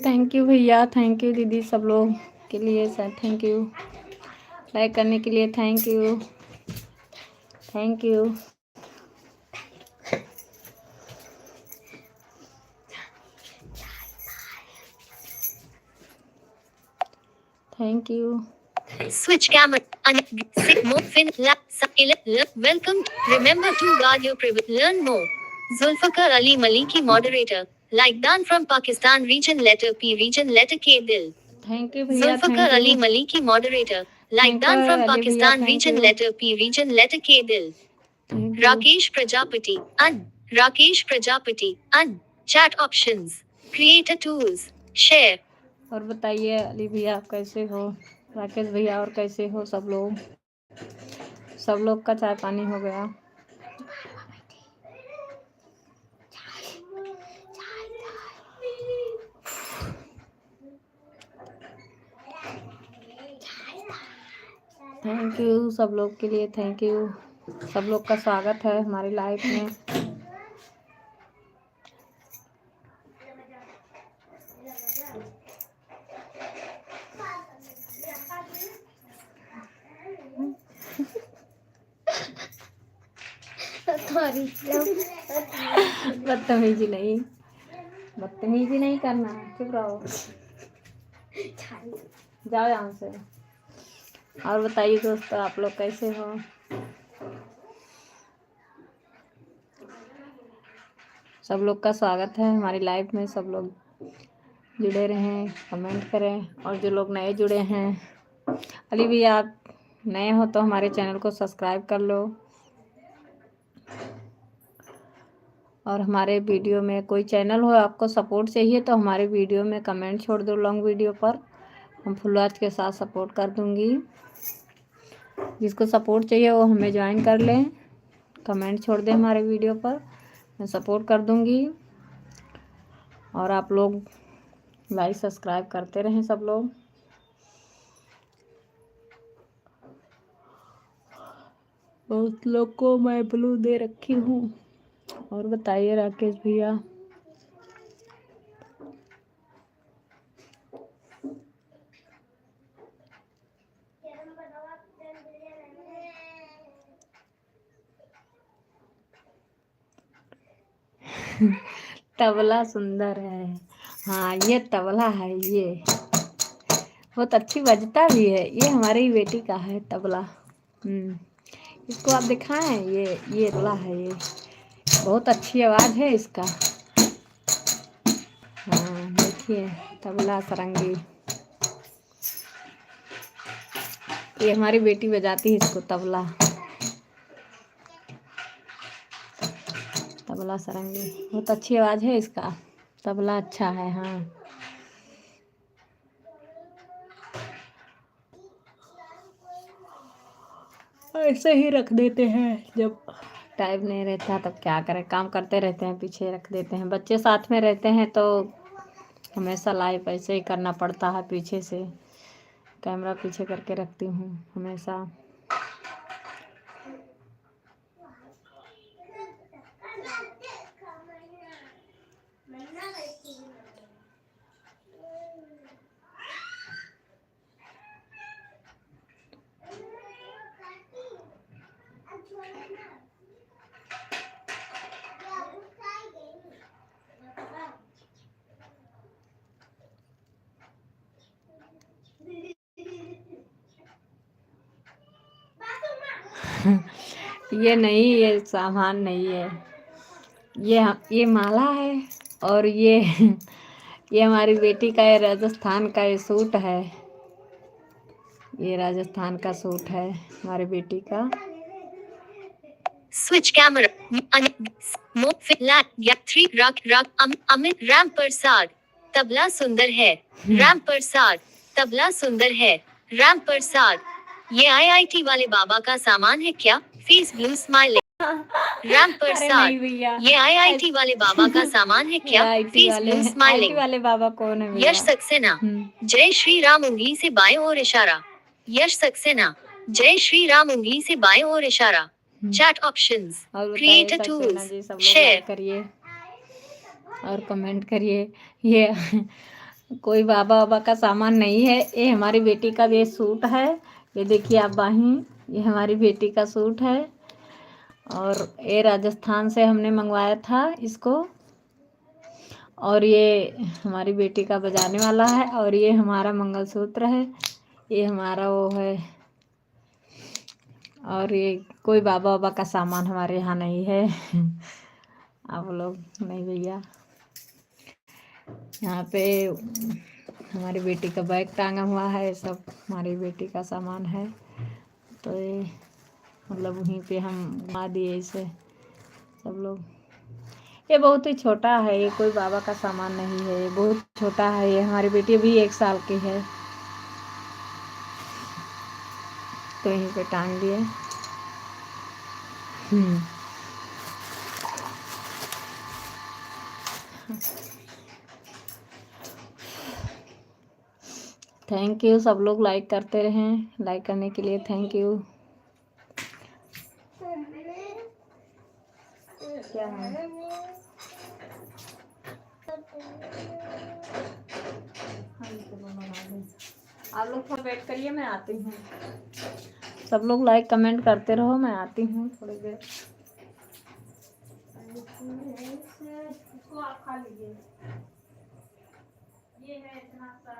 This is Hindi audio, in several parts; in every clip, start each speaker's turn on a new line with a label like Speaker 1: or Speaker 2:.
Speaker 1: थैंक यू भैया, थैंक यू दीदी, सब लोग के लिए सर थैंक यू, लाइक करने के लिए thank you, thank you. Thank you.
Speaker 2: Switch camera. Welcome. Remember to guard your privacy. Learn more. Zulfikar Ali Maliki moderator. Like Dan from Pakistan. Region letter P. Region letter K. Dil.
Speaker 1: Thank you भैया,
Speaker 2: Zulfikar
Speaker 1: thank
Speaker 2: Ali
Speaker 1: you.
Speaker 2: Maliki moderator. Like Dan
Speaker 1: Zulfikar
Speaker 2: from
Speaker 1: Ali
Speaker 2: Pakistan.
Speaker 1: भैया,
Speaker 2: Region
Speaker 1: thank you।
Speaker 2: letter P. Region letter K. Dil.
Speaker 1: Thank you।
Speaker 2: Rakesh Prajapati. Un. Rakesh Prajapati. Un. Chat options. Creator tools. Share.
Speaker 1: और बताइए अली भैया कैसे हो, राकेश भैया और कैसे हो सब लोग? सब लोग का चाय पानी हो गया? थैंक यू सब लोग के लिए, थैंक यू। सब लोग का स्वागत है हमारी लाइफ में। बदतमीजी नहीं, बदतमीजी नहीं करना, चुप रहो, जाओ यहाँ से। और बताइए दोस्तों आप लोग कैसे हो? सब लोग का स्वागत है हमारी लाइफ में। सब लोग जुड़े रहें, कमेंट करें। और जो लोग नए जुड़े हैं, अली भैया आप नए हो तो हमारे चैनल को सब्सक्राइब कर लो। और हमारे वीडियो में कोई चैनल हो आपको सपोर्ट चाहिए तो हमारे वीडियो में कमेंट छोड़ दो, लॉन्ग वीडियो पर हम फुल वॉच के साथ सपोर्ट कर दूंगी। जिसको सपोर्ट चाहिए वो हमें ज्वाइन कर लें, कमेंट छोड़ दें हमारे वीडियो पर, मैं सपोर्ट कर दूंगी। और आप लोग लाइक सब्सक्राइब करते रहें सब लोग। बहुत लोग को मैं ब्लू दे रखी हूँ। और बताइए राकेश भैया। तबला सुंदर है, हाँ ये तबला है, ये बहुत अच्छी बजता भी है। ये हमारी बेटी का है तबला। इसको आप दिखाएं, ये तबला है, ये बहुत अच्छी आवाज़ है इसका। हाँ देखिए, तबला सारंगी ये हमारी बेटी बजाती है इसको, तबला तबला सारंगी बहुत अच्छी आवाज़ है इसका। तबला अच्छा है। हाँ ऐसे ही रख देते हैं, जब टाइम नहीं रहता तब क्या करें, काम करते रहते हैं, पीछे रख देते हैं। बच्चे साथ में रहते हैं तो हमेशा लाइव ऐसे ही करना पड़ता है, पीछे से कैमरा पीछे करके रखती हूँ हमेशा। ये नहीं, ये सामान नहीं है, ये माला है। और ये ये हमारी बेटी का, ये राजस्थान का ये सूट है। ये राजस्थान का सूट है हमारी बेटी का।
Speaker 2: Switch camera three Amit Ram Prasad tabla सुंदर है। राम प्रसाद तबला सुंदर है। राम प्रसाद ये आईआईटी वाले बाबा का सामान है क्या? Face blue smile. राम
Speaker 1: अरे
Speaker 2: प्रसाद
Speaker 1: नहीं भैया,
Speaker 2: ये आईआईटी वाले बाबा का सामान है क्या?
Speaker 1: आईटी
Speaker 2: फेस
Speaker 1: वाले
Speaker 2: ब्लू
Speaker 1: आईटी
Speaker 2: स्माइलिंग।
Speaker 1: वाले बाबा कौन है भैया?
Speaker 2: यश सक्सेना जय श्री राम उंगली से बाएं और इशारा। यश सक्सेना जय श्री राम उंगली से बाएं और इशारा। चैट ऑप्शंस,
Speaker 1: और बताइए
Speaker 2: क्रिएटर
Speaker 1: सक्सेना
Speaker 2: टूल्स,
Speaker 1: जी, सब लोग
Speaker 2: शेयर।
Speaker 1: लाइक करिए और कमेंट करिए। ये कोई बाबा बाबा का सामान नहीं है, ये हमारी बेटी का ये सूट है। ये देखिए आप बाहीं, ये हमारी बेटी का सूट है। और ये राजस्थान से हमने मंगवाया था इसको। और ये हमारी बेटी का बजाने वाला है। और ये हमारा मंगलसूत्र है, ये हमारा वो है। और ये कोई बाबा बाबा का सामान हमारे यहाँ नहीं है। आप लोग नहीं भैया। यहाँ पे हमारी बेटी का बैग टांगा हुआ है, सब हमारी बेटी का सामान है। तो ये मतलब वहीं पे हम घुमा दिए इसे सब लोग। ये बहुत ही छोटा है, ये कोई बाबा का सामान नहीं है, ये बहुत छोटा है। ये हमारी बेटी भी 1 साल की है, तो यहीं पे टांग दिए। थैंक यू, सब लोग लाइक करते रहें। लाइक करने के लिए थैंक यू। क्या है? आप लोग थोड़ा वेट करिए, मैं आती हूँ। सब लोग लाइक कमेंट करते रहो, मैं आती हूँ थोड़ी देर। इसको आप खा लीजिए। ये है इतना सा।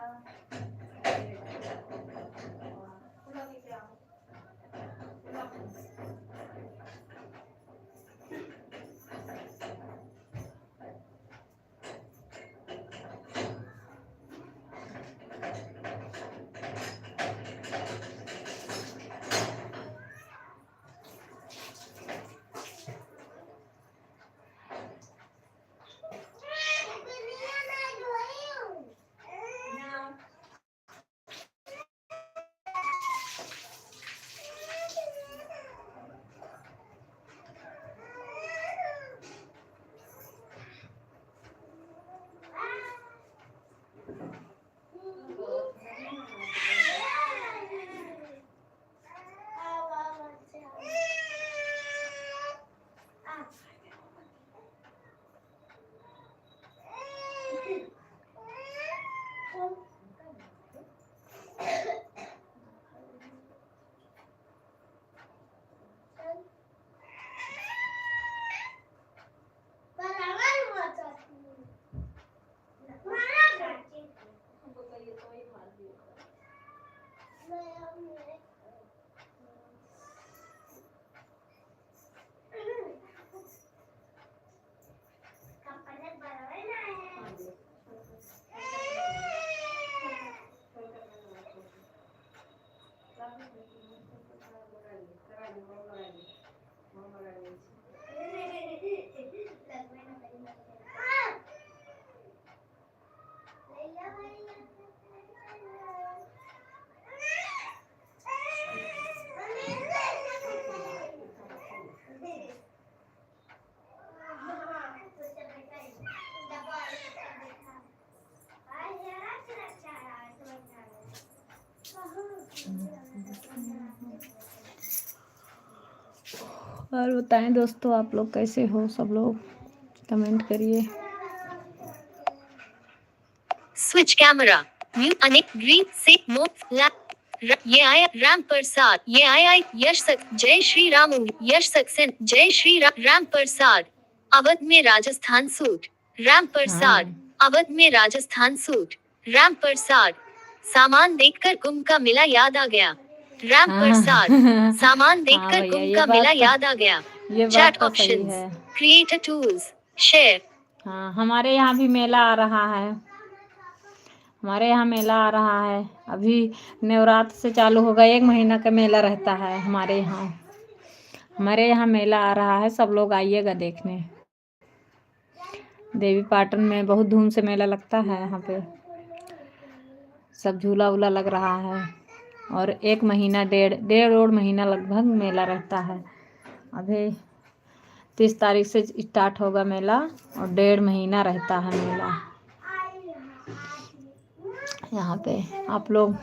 Speaker 1: और बताएं दोस्तों, आप लोग कैसे हो? सब लोग कमेंट करिए।
Speaker 2: स्विच कैमरा म्यूट अनेक ग्रीन से ये आया राम प्रसाद, ये आया यश सक जय श्री राम यश सक्सेन जय श्री राम प्रसाद। अवध में राजस्थान सूट राम प्रसाद, अवध में राजस्थान सूट राम प्रसाद। सामान देखकर कुंभ का मेला याद आ गया राम प्रसाद, सामान देखकर कुंभ का मेला याद आ गया। Chat options, creator tools, share.
Speaker 1: हाँ, हमारे यहाँ भी मेला आ रहा है। हमारे यहाँ मेला आ रहा है। अभी नवरात्र से चालू होगा, 1 महीना का मेला रहता है हमारे यहाँ। हमारे यहाँ मेला आ रहा है, सब लोग आइएगा देखने। देवी पाटन में बहुत धूम से मेला लगता है। यहाँ पे सब झूला वूला लग रहा है और 1 महीना डेढ़ महीना लगभग मेला रहता है। अभी 30 तारीख से स्टार्ट होगा मेला और 1.5 महीना रहता है मेला यहाँ पे। आप लोग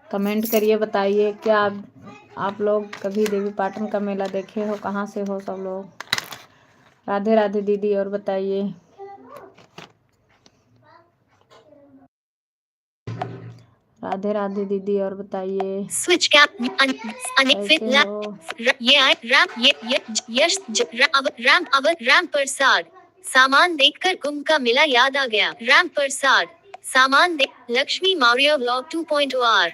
Speaker 1: कमेंट करिए, बताइए क्या आप लोग कभी देवी पाटन का मेला देखे हो? कहाँ से हो सब लोग? राधे राधे दीदी, और बताइए। राधे राधे दीदी, और बताइए।
Speaker 2: स्विच कैप ये आए राम ये यश राम प्रसाद। सामान देखकर कुंभ का मेला याद आ गया राम प्रसाद, सामान देख। Lakshmi Maurya vlog 2.0 R.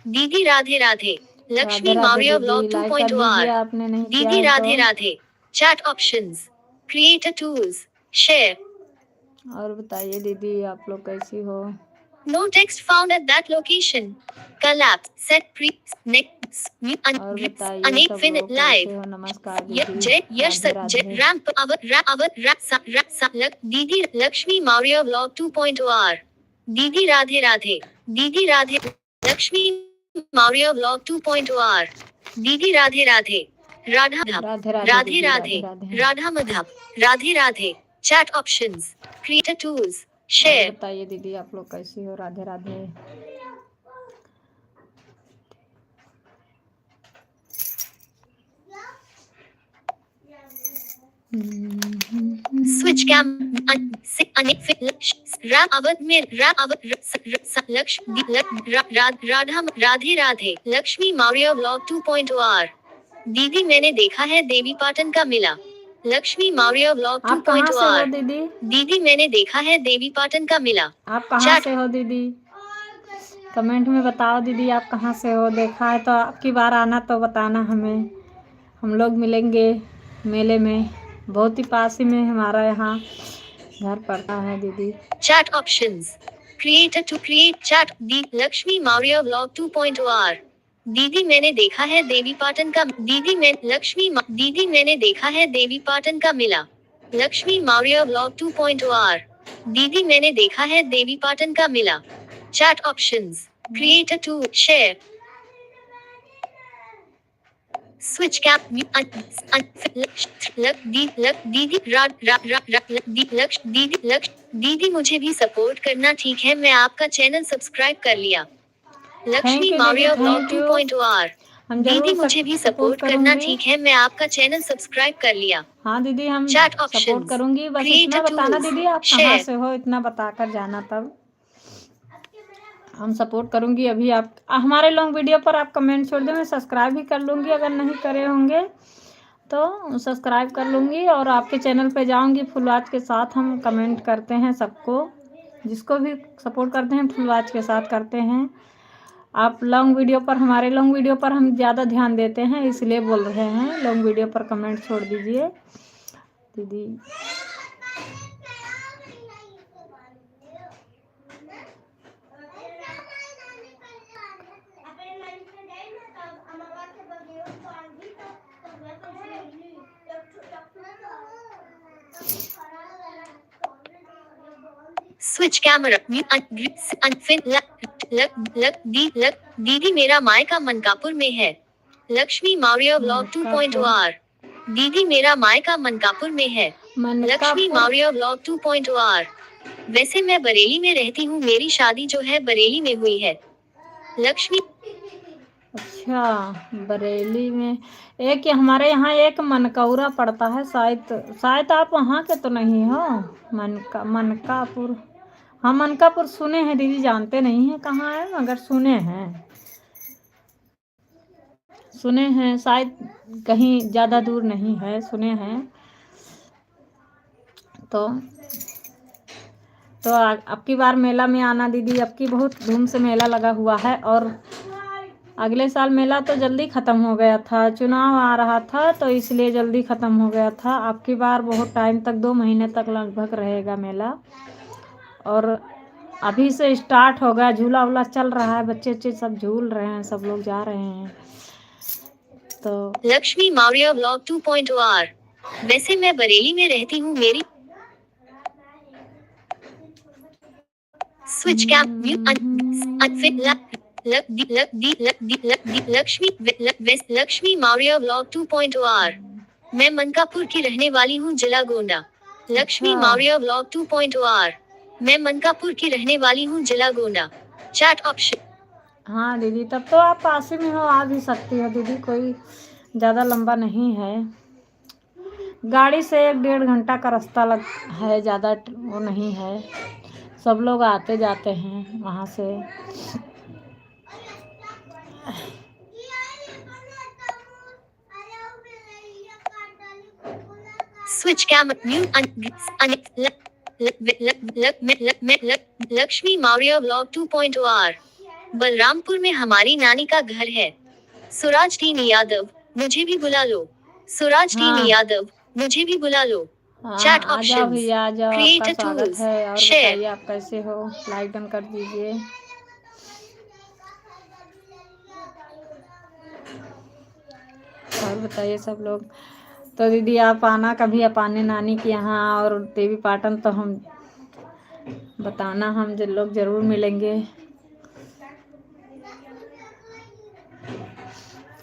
Speaker 2: दीदी राधे राधे। Lakshmi Maurya vlog 2.0 R. दीदी Radhe Radhe. Chat options, creator tools, share.
Speaker 1: और बताइए दीदी, आप लोग कैसी हो?
Speaker 2: No text found at that location. Collapse. Set pre. Next. अनेक फिन लाइव।
Speaker 1: नमस्कार
Speaker 2: जय यश जय राम दीदी लक्ष्मी मौर्य व्लॉग 2.0 आर। दीदी राधे राधे। दीदी राधे। Lakshmi Maurya vlog 2.0 R. दीदी Radhe Radhe. Radha Radhe Radhe. Radha Madhav Radhe Radhe. Chat options, creator tools, share.
Speaker 1: बताइए दीदी, आप लोग कैसी हो? राधे राधे।
Speaker 2: स्विच कैम राम अवध में राधे राधे। Lakshmi Maurya vlog 2.0 R. दीदी मैंने देखा है देवी पाटन का मेला। Lakshmi Maurya vlog 2.0 R. दीदी मैंने देखा है देवी पाटन का मेला।
Speaker 1: आप कहाँ से हो दीदी? कमेंट में बताओ दीदी, आप कहाँ से हो? देखा है तो आपकी बार आना तो बताना हमें, हम लोग मिलेंगे मेले में। बहुत ही पास ही में हमारा यहाँ घर पड़ता है दीदी।
Speaker 2: Chat options, creator to create chat. The Lakshmi Maurya vlog 2.0 R. दीदी मैंने देखा है देवी पाटन का। दीदी मैंने देखा है देवी पाटन का मेला। Lakshmi Maurya vlog 2.0 R. दीदी मैंने देखा है देवी पाटन का मेला। चैट ऑप्शंस, क्रिएटर टू, शेयर। स्विच कैप दीदी मुझे भी सपोर्ट करना, ठीक है? मैं आपका चैनल सब्सक्राइब कर लिया। Lakshmi Maurya vlog 2.0 R. दीदी मुझे भी सपोर्ट करना, ठीक है? मैं आपका चैनल सब्सक्राइब कर लिया।
Speaker 1: हाँ दीदी, हम
Speaker 2: चैट
Speaker 1: सपोर्ट
Speaker 2: ऑप्शंस
Speaker 1: करूंगी। बस इतना बताना दीदी, आप कहाँ से हो, इतना बताकर जाना, तब हम सपोर्ट करूंगी। अभी आप हमारे लॉन्ग वीडियो पर आप कमेंट छोड़ दें, मैं सब्सक्राइब भी कर लूँगी। अगर नहीं करे होंगे तो सब्सक्राइब कर लूँगी और आपके चैनल पे जाऊंगी। फुलवाच के साथ हम कमेंट करते हैं सबको, जिसको भी सपोर्ट करते हैं फुलवाच के साथ करते हैं। आप लॉन्ग वीडियो पर, हमारे लॉन्ग वीडियो पर हम ज़्यादा ध्यान देते हैं, इसलिए बोल रहे हैं। लॉन्ग वीडियो पर कमेंट छोड़ दीजिए दीदी।
Speaker 2: स्विच कैमरा दीदी मेरा मायका मनकापुर में है। Lakshmi Maurya vlog 2.0 R. दीदी मेरा मायका मनकापुर में है। Lakshmi Maurya vlog 2.0 R. वैसे मैं बरेली में रहती हूँ, मेरी शादी जो है बरेली में हुई है। लक्ष्मी
Speaker 1: अच्छा, बरेली में एक हमारे यहाँ एक मनकौरा पड़ता है, शायद शायद आप वहाँ के तो नहीं हो। मनकापुर। हाँ, मनकापुर सुने हैं दीदी, जानते नहीं हैं कहाँ है, मगर सुने हैं। सुने हैं शायद कहीं ज़्यादा दूर नहीं है, सुने हैं। तो अब की बार मेला में आना दीदी, अब की बहुत धूम से मेला लगा हुआ है। और अगले साल मेला तो जल्दी ख़त्म हो गया था, चुनाव आ रहा था तो इसलिए जल्दी ख़त्म हो गया था। अब की बार बहुत टाइम तक, 2 महीने तक लगभग रहेगा मेला। और अभी से स्टार्ट हो गया, झूला वूला चल रहा है, बच्चे बच्चे सब झूल रहे हैं, सब लोग जा रहे हैं। तो
Speaker 2: लक्ष्मी मौर्य व्लॉग 2.0 आर। वैसे मैं बरेली में रहती हूँ, मेरी switch cap Lakshmi Maurya vlog 2.0 R. मैं मनकापुर की रहने वाली हूँ, जिला गोंडा। लक्ष्मी
Speaker 1: अच्छा।
Speaker 2: Maurya vlog 2.0 R. मैं मनकापुर की रहने वाली हूँ, जिला गोंडा। Chat option.
Speaker 1: हाँ दीदी, तब तो आप पास ही में हो, आ भी सकती हो दीदी, कोई ज़्यादा लंबा नहीं है। गाड़ी से 1-1.5 घंटा का रास्ता है, ज़्यादा वो नहीं है। सब लोग आते जाते हैं वहाँ से।
Speaker 2: Switch cam Lakshmi Maurya vlog 2.0 R. Balrampur में हमारी नानी का घर है। सुराज टीन यादव, मुझे भी बुला लो। सुराज टीन
Speaker 1: हाँ
Speaker 2: यादव, मुझे भी बुला लो।
Speaker 1: हाँ,
Speaker 2: चैट
Speaker 1: आ जाओ
Speaker 2: ऑप्शंस।
Speaker 1: भैया, आ जाओ, आपका
Speaker 2: क्रिएट
Speaker 1: स्वागत
Speaker 2: टूल्स।
Speaker 1: है। और
Speaker 2: शेयर।
Speaker 1: बताइए आप कैसे हो, लाइक डन कर दीजिए। और बताइए सब लोग। तो दीदी आप आना कभी, आप आने नानी के यहाँ और देवी पाटन, तो हम बताना, हम लोग ज़रूर मिलेंगे।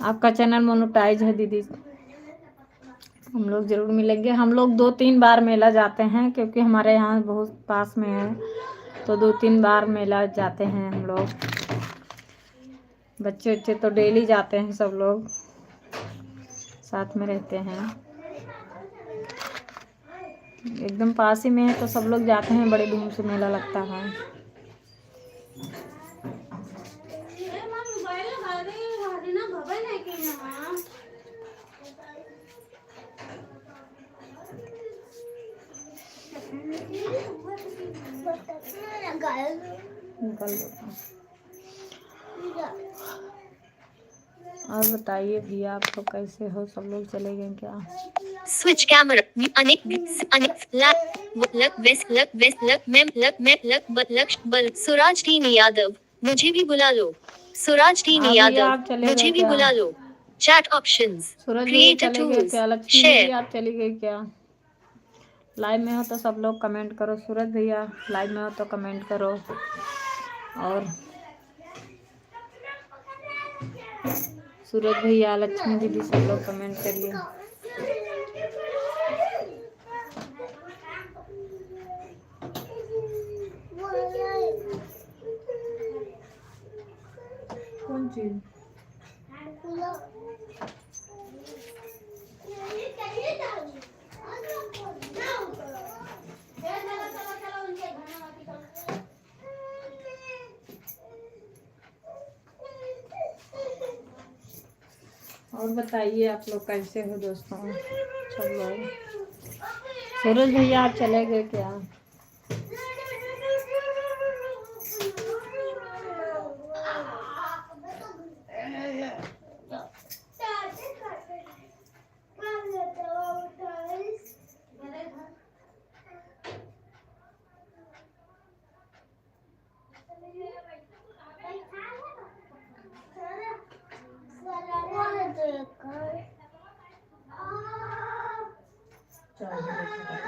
Speaker 1: आपका चैनल मोनेटाइज है दीदी, हम लोग ज़रूर मिलेंगे। हम लोग 2-3 बार मेला जाते हैं, क्योंकि हमारे यहाँ बहुत पास में है, तो 2-3 बार मेला जाते हैं हम लोग। बच्चे बच्चे तो डेली जाते हैं, सब लोग साथ में रहते हैं। एकदम पास ही में है तो सब लोग जाते हैं, बड़े धूम से मेला लगता है। निकल दो। और बताइए भैया, आप लोग कैसे हो, सब लोग चले गए क्या?
Speaker 2: स्विच कैमरा सुराज टीन यादव, मुझे भी बुला लो। सुराज टीन
Speaker 1: हाँ भैया,
Speaker 2: यादव,
Speaker 1: आप चले गए
Speaker 2: मुझे भी
Speaker 1: क्या?
Speaker 2: बुला लो। Chat options.
Speaker 1: सूरज भैया
Speaker 2: क्रिएट
Speaker 1: चले गए
Speaker 2: टूल्स।
Speaker 1: क्या? लक्ष्मी
Speaker 2: शेयर।
Speaker 1: दीदी आप चली गई क्या? लाइव में हो तो सब लोग कमेंट करो। सूरज भैया लाइव में हो तो कमेंट करो। और सूरज भैया, लक्ष्मी दीदी, सब लोग कमेंट करिए। कौन चीज? और बताइए आप लोग कैसे हो दोस्तों, सब लोग। सूरज भैया आप चले गए क्या?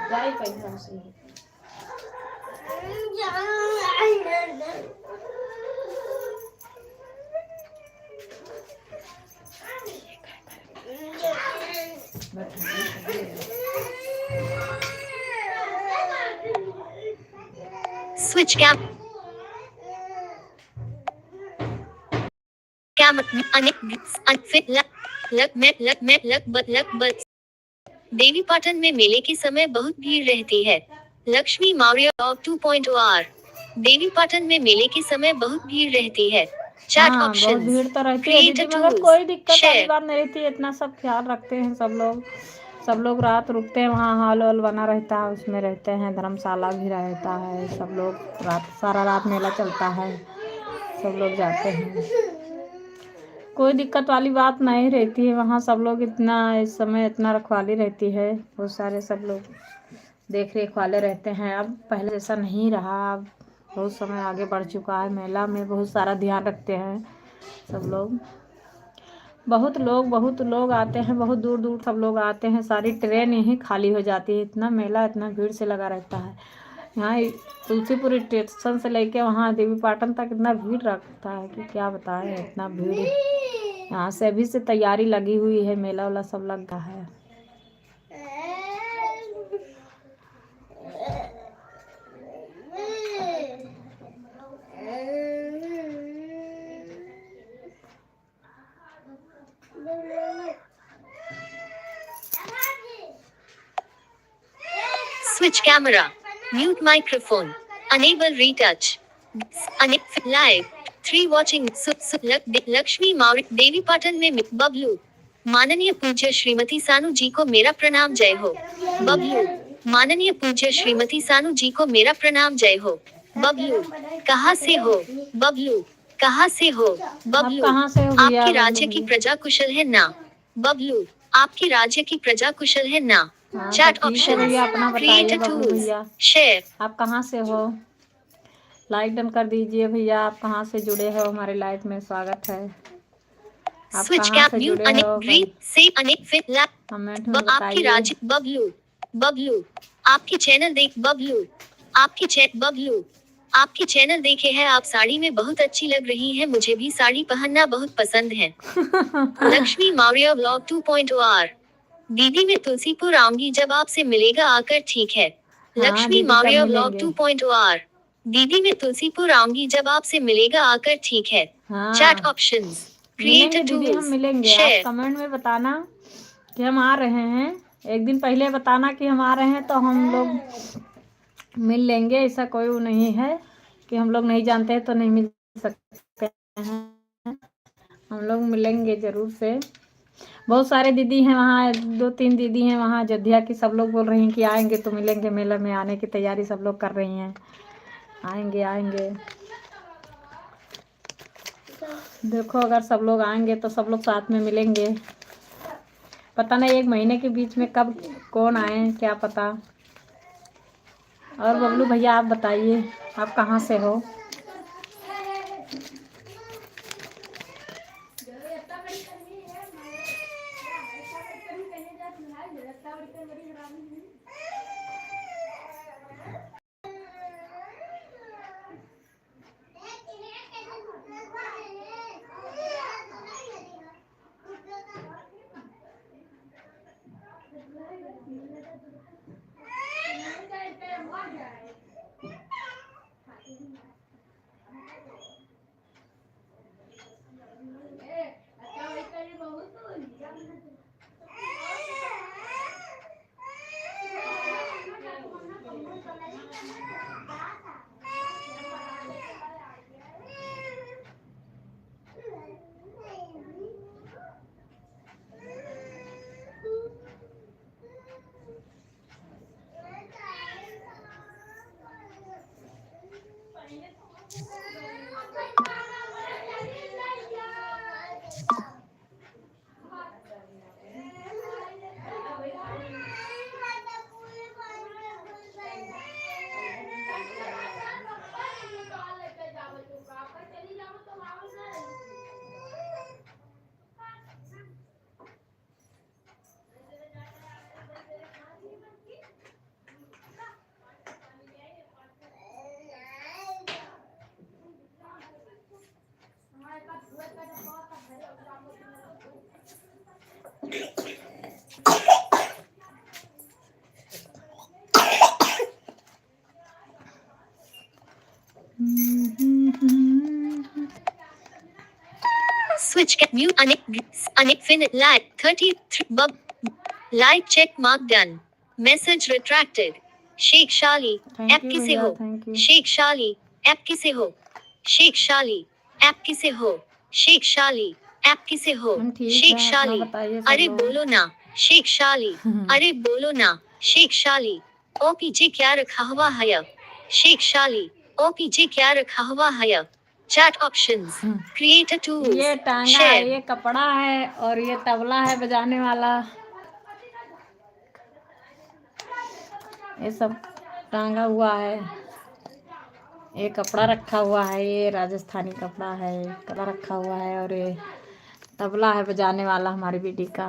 Speaker 1: जाई पैसा से
Speaker 2: स्विच कैम देवी पाटन में मेले के समय बहुत भीड़ रहती है। Lakshmi Maurya blog 2.0 R. देवी पाटन में मेले के समय बहुत भीड़ रहती है। चैट
Speaker 1: हाँ, बहुत
Speaker 2: ऑप्शंस,
Speaker 1: भीड़ तो रहती है
Speaker 2: क्रिएट
Speaker 1: दीदी, मगर
Speaker 2: टूल्स,
Speaker 1: कोई दिक्कत वाली
Speaker 2: शेयर।
Speaker 1: बात नहीं रहती है। इतना सब ख्याल रखते हैं सब लोग रात रुकते हैं वहाँ, हॉल वॉल बना रहता है, उसमें रहते हैं, धर्मशाला भी रहता है। सब लोग सारा रात मेला चलता है, सब लोग जाते हैं। कोई दिक्कत वाली बात नहीं रहती है वहाँ। सब लोग इतना इस समय इतना रखवाली रहती है, बहुत सारे सब लोग देख रेख वाले रहते हैं। अब पहले जैसा नहीं रहा, अब बहुत समय आगे बढ़ चुका है। मेला में बहुत सारा ध्यान रखते हैं सब लोग। बहुत लोग आते हैं, बहुत दूर दूर सब लोग आते हैं। सारी ट्रेन यहीं खाली हो जाती है, इतना मेला इतना भीड़ से लगा रहता है। यहाँ तुलसीपुर स्टेशन से लेके वहाँ देवी पाटन तक इतना भीड़ रखता है कि क्या बताएं, इतना भीड़। यहाँ से अभी से तैयारी लगी हुई है, मेला वाला सब लगा है।
Speaker 2: Switch camera. Mute microphone. Enable retouch. Live. 3 watching. Lakshmi Maurya देवी पाटन में बबलू। माननीय पूज्य श्रीमती सानू जी को मेरा प्रणाम, जय हो। बबलू। माननीय पूज्य श्रीमती सानू जी को मेरा प्रणाम, जय हो। बबलू। कहाँ से हो? बबलू। कहाँ से हो? बबलू।
Speaker 1: कहाँ से हो भैया?
Speaker 2: आपके
Speaker 1: बबलू
Speaker 2: राज्य की
Speaker 1: भैया।
Speaker 2: प्रजा कुशल है ना? बबलू। आपके राज्य की प्रजा कुशल है ना?
Speaker 1: हाँ,
Speaker 2: चैट
Speaker 1: तो ठीक है भैया, अपना
Speaker 2: ऑप्शंस,
Speaker 1: बताइए
Speaker 2: क्रिएट
Speaker 1: बबलू
Speaker 2: टूल्स,
Speaker 1: भैया,
Speaker 2: शेयर।
Speaker 1: आप कहाँ से हो? लाइक डन कर दीजिए भैया। आप कहाँ से जुड़े हो? हमारे लाइव में स्वागत है। आप
Speaker 2: स्विच
Speaker 1: कहाँ
Speaker 2: कैप
Speaker 1: से
Speaker 2: म्यूट
Speaker 1: जुड़े हो?
Speaker 2: ब्रीथ से फिट लैप।
Speaker 1: कमेंट में
Speaker 2: आपकी
Speaker 1: बताइए।
Speaker 2: राज्य बबलू। बबलू। आपकी चैनल देख बबलू। आपकी बबलू। आपकी चैनल देखे है, आप साड़ी में बहुत अच्छी लग रही है, मुझे भी साड़ी पहनना बहुत पसंद है। Lakshmi Maurya blog 2.0 R. दीदी मैं तुलसीपुर आऊंगी, जब आपसे मिलेगा आकर, ठीक है।
Speaker 1: हाँ
Speaker 2: लक्ष्मी
Speaker 1: दीदी, तब
Speaker 2: मौर्य ब्लॉग
Speaker 1: मिलेंगे।
Speaker 2: 2.0 आर। दीदी मैं तुलसीपुर आऊंगी, जब आपसे मिलेगा आकर, ठीक है। चैट
Speaker 1: हाँ,
Speaker 2: ऑप्शंस, क्रिएट
Speaker 1: मिलेंगे दीदी, हम
Speaker 2: टूल्स,
Speaker 1: मिलेंगे। आप
Speaker 2: शेयर।
Speaker 1: कमेंट में बताना कि हम आ रहे हैं। एक दिन पहले बताना कि हम आ रहे हैं, तो हम लोग मिल लेंगे। ऐसा कोई वो नहीं है कि हम लोग नहीं जानते हैं तो नहीं मिल सकते हैं। हम लोग मिलेंगे ज़रूर से। बहुत सारे दीदी हैं वहाँ, 2-3 दीदी हैं वहाँ अयोध्या की। सब लोग बोल रही हैं कि आएंगे तो मिलेंगे। मेला में आने की तैयारी सब लोग कर रही हैं। आएंगे आएंगे। देखो, अगर सब लोग आएंगे तो सब लोग साथ में मिलेंगे। पता नहीं 1 महीने के बीच में कब कौन आए, क्या पता। और बबलू भैया, आप बताइए, आप कहाँ से हो?
Speaker 2: switch mute अनेक fin like 33 bub like check mark done message retracted Sheikh शाली ऐप किसे हो शेख शाली ऐप किसे हो शेख शाली ऐप किसे हो शेख शाली ऐप किसे हो शेख शाली अरे बोलो ना शेख शाली अरे बोलो ना शेख शाली ओपीजे क्या रखा हुआ है शेख शाली ओपीजे क्या रखा हुआ है chat options create a tool
Speaker 1: ये टांगा है, ये कपड़ा है और ये तबला है बजाने वाला, ये सब टांगा हुआ है। ये कपड़ा रखा हुआ है, ये राजस्थानी कपड़ा है, कपड़ा रखा हुआ है और ये तबला है बजाने वाला हमारी बेटी का।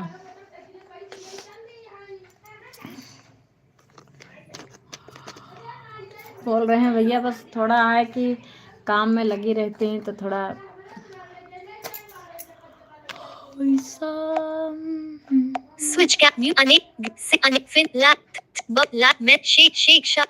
Speaker 1: बोल रहे हैं भैया बस थोड़ा है कि काम में लगी रहती हैं तो थोड़ा
Speaker 2: स्विच कैप म्यू अनेक फिन लैप बब लैप में शेख शा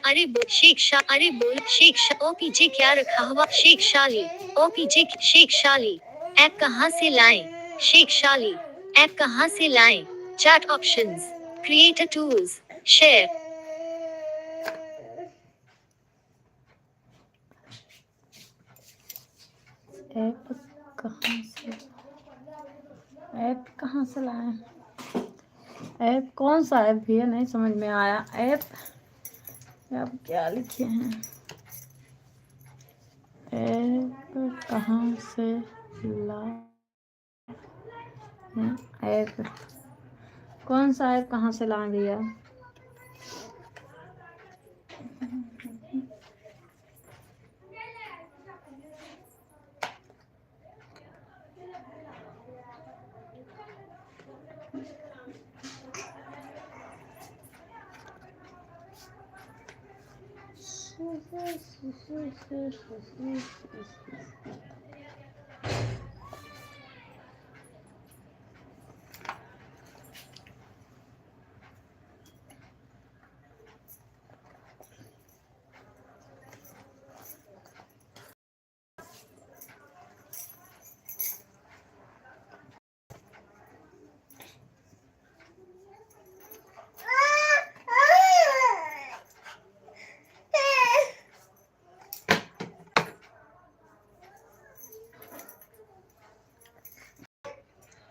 Speaker 2: अरे बोल शेख शा ओपीजे क्या रखा हुआ शेख शाली ओपीजे शेख शाली ऐप कहाँ से लाएं शेख शाली ऐप कहाँ से लाएं chat options create a tools share
Speaker 1: app कहाँ से लाए? ऐप कौन सा ऐप भी है, नहीं समझ में आया। ऐप क्या लिखे हैं? ऐप कहाँ से लाए? ऐप कौन सा ऐप कहाँ से लाए भैया?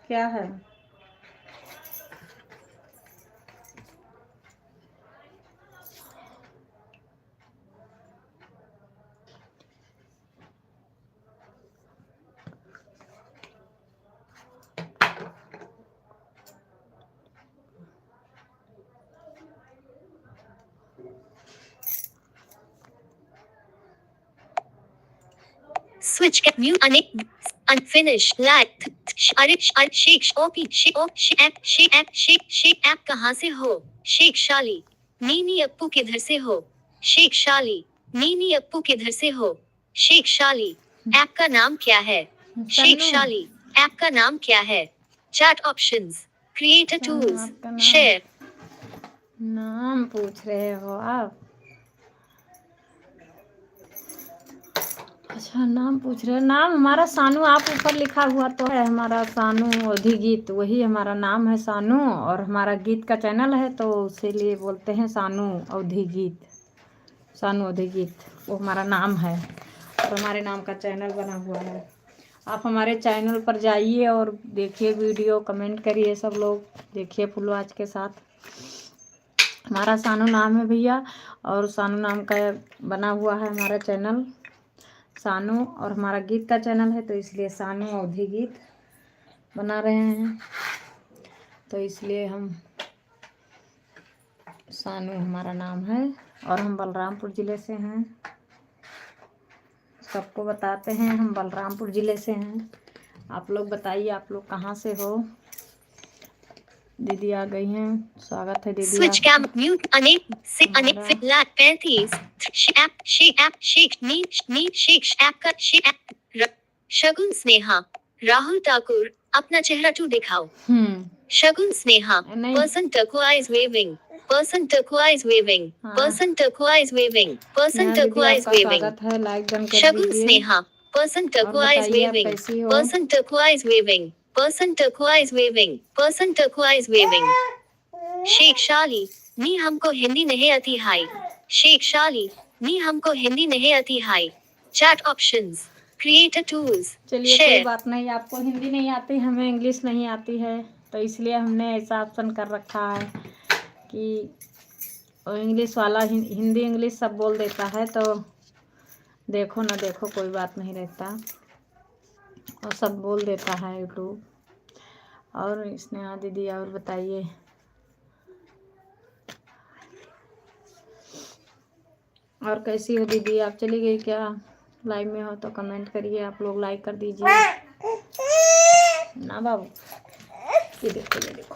Speaker 1: क्या है?
Speaker 2: switch get mute unfinished lat अरे शेख ओपी शेख ऐप कहाँ से हो शेख शाली नीनी अप्पू किधर से हो शेख शाली नीनी अप्पू किधर से हो शेख शाली ऐप का नाम क्या है शेख शाली ऐप का नाम क्या है chat options create a tools share
Speaker 1: नाम पूछ रहे हो आप? अच्छा नाम पूछ रहे हो। नाम हमारा सानू, आप ऊपर लिखा हुआ तो है हमारा सानू अवधी गीत, वही हमारा नाम है सानू। और हमारा गीत का चैनल है तो इसीलिए बोलते हैं सानू अवधी गीत, सानू अवधी गीत वो हमारा नाम है और हमारे नाम का चैनल बना हुआ है। आप हमारे चैनल पर जाइए और देखिए वीडियो, कमेंट करिए, सब लोग देखिए फुलवाज के साथ। हमारा सानू नाम है भैया और सानू नाम का बना हुआ है हमारा चैनल सानू, और हमारा गीत का चैनल है तो इसलिए सानू अवधी गीत बना रहे हैं। तो इसलिए हम सानू हमारा नाम है और हम बलरामपुर ज़िले से हैं। सबको बताते हैं हम बलरामपुर ज़िले से हैं। आप लोग बताइए आप लोग कहाँ से हो? दीदी आ गई हैं, स्वागत है दीदी।
Speaker 2: स्विच कैम म्यूट अनेक से अनेक फिलहाल 35 शेख ऐप का शगुन स्नेहा राहुल ठाकुर अपना चेहरा टू दिखाओ। Shagun Sneha person turquoise waving person turquoise waving person turquoise waving person turquoise waving Shagun Sneha Person
Speaker 1: और
Speaker 2: turquoise
Speaker 1: बताइए आप
Speaker 2: waving.
Speaker 1: कैसी हो?
Speaker 2: Person turquoise waving. Person turquoise waving. Person turquoise waving. Sheikh शाली, नी हमको हिंदी नहीं आती हाई. शेख शाली, नी हमको हिंदी नहीं आती high. Chat options. Creator tools.
Speaker 1: चलिए कोई
Speaker 2: Share.
Speaker 1: बात नहीं, आपको हिंदी नहीं आती, हमें इंग्लिश नहीं आती है, तो इसलिए हमने ऐसा ऑप्शन कर रखा है कि इंग्लिश वाला हिंदी इंग्लिश सब बोल देता है, तो देखो ना देखो कोई बात नहीं रहता, और सब बोल देता है यूट्यूब। और स्नेहा दीदी और बताइए। और कैसी हो दीदी? आप चली गई क्या? लाइव में हो तो कमेंट करिए, आप लोग लाइक कर दीजिए ना बाबू। ये देखो ये देखो।